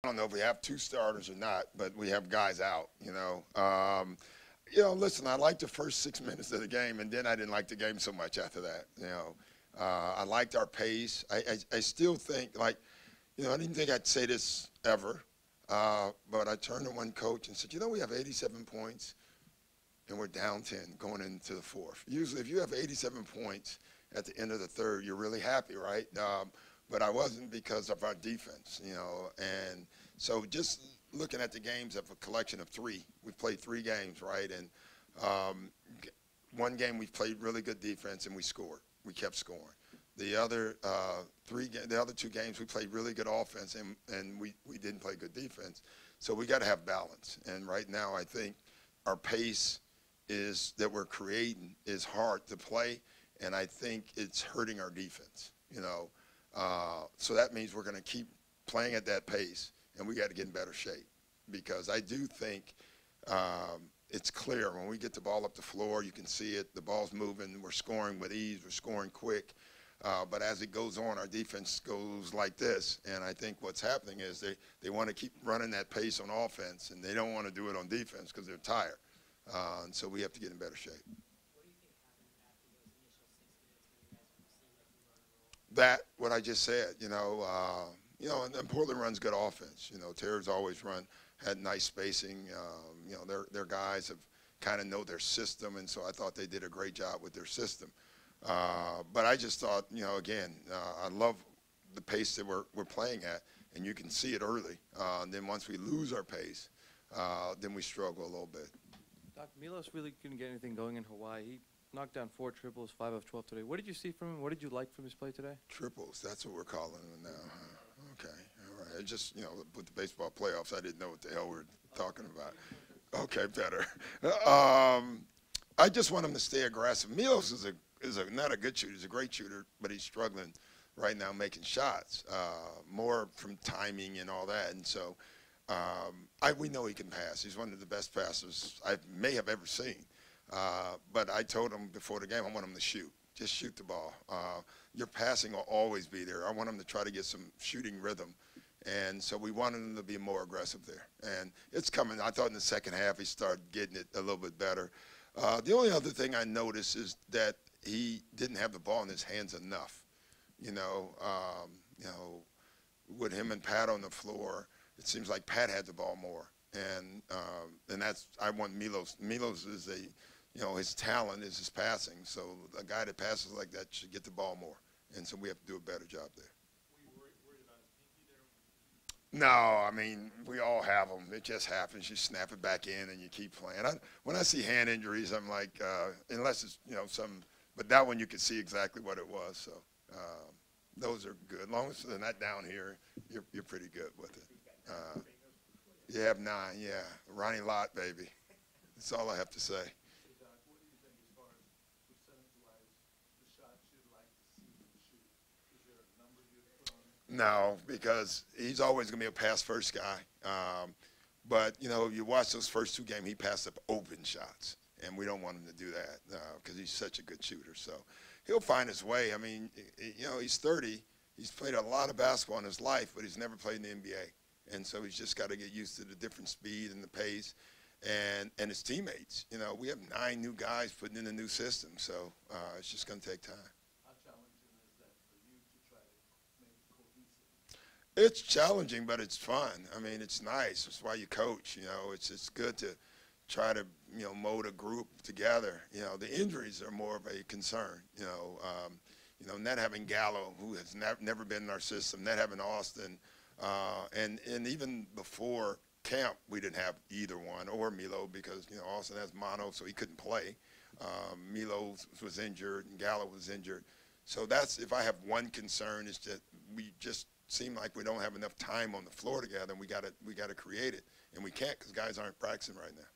don't know if we have two starters or not, but we have guys out. Listen, I liked the first 6 minutes of the game, and then I didn't like the game so much after that. I liked our pace. I still think, I didn't think I'd say this ever, but I turned to one coach and said, we have 87 points, and we're down 10 going into the fourth. Usually, if you have 87 points at the end of the third, you're really happy, right? But I wasn't because of our defense, and so just looking at the games of a collection of three. We've played 3 games, right? And one game we played really good defense and we scored. We kept scoring. The other the other 2 games we played really good offense and we didn't play good defense. So we got to have balance. And right now I think our pace is that we're creating is hard to play, and I think it's hurting our defense. So that means we're going to keep playing at that pace. And we got to get in better shape, because I do think it's clear when we get the ball up the floor, you can see it. The ball's moving. We're scoring with ease. We're scoring quick. But as it goes on, our defense goes like this. And I think what's happening is they want to keep running that pace on offense, and they don't want to do it on defense because they're tired. And so we have to get in better shape. What do you think happened after those initial 6 minutes when you guys seemed like you were on a roll? That, what I just said, and Portland runs good offense. Terry's always had nice spacing. Their guys have kind of know their system, and so I thought they did a great job with their system. But I just thought, again, I love the pace that we're playing at, and you can see it early. And then once we lose our pace, then we struggle a little bit. Doc, Milos really couldn't get anything going in Hawaii. He knocked down 4 triples, 5 of 12 today. What did you see from him? What did you like from his play today? Triples, that's what we're calling them now. Okay, all right. It just, with the baseball playoffs, I didn't know what the hell we were talking about. Okay, better. I just want him to stay aggressive. Milos is not a good shooter. He's a great shooter, but he's struggling right now making shots, more from timing and all that. And so we know he can pass. He's one of the best passers I may have ever seen. But I told him before the game, I want him to shoot. Just shoot the ball. Your passing will always be there. I want him to try to get some shooting rhythm. And so we wanted him to be more aggressive there. And it's coming. I thought in the second half he started getting it a little bit better. The only other thing I noticed is that he didn't have the ball in his hands enough. With him and Pat on the floor, it seems like Pat had the ball more. And I want Milos. Milos is his talent is his passing. So a guy that passes like that should get the ball more. And so we have to do a better job there. Were you worried about his pinky there? No, I mean, we all have them. It just happens. You snap it back in and you keep playing. When I see hand injuries, I'm like, unless it's, but that one you could see exactly what it was. So those are good. As long as they're not down here, you're pretty good with it. You have 9, yeah. Ronnie Lott, baby. That's all I have to say. Hey, Doc, what do you think as far as percentage-wise, the shots you'd like to see him shoot? Is there a number you'd put on it? No, because he's always going to be a pass-first guy. But, you watch those first 2 games, he passed up open shots. And we don't want him to do that because he's such a good shooter. So he'll find his way. I mean, he's 30. He's played a lot of basketball in his life, but he's never played in the NBA. And so he's just got to get used to the different speed and the pace and his teammates. We have 9 new guys putting in a new system. So it's just going to take time. How challenging is that for you to try to make it cohesive? It's challenging, but it's fun. I mean, it's nice. That's why you coach. It's good to try to mold a group together. The injuries are more of a concern. Not having Gallo, who has never been in our system, not having Austin, and even before camp we didn't have either one or Milo because Austin has mono, so he couldn't play. Milo was injured and Gallo was injured. So that's if I have one concern is that we just seem like we don't have enough time on the floor together, and we got to create it, and we can't because guys aren't practicing right now.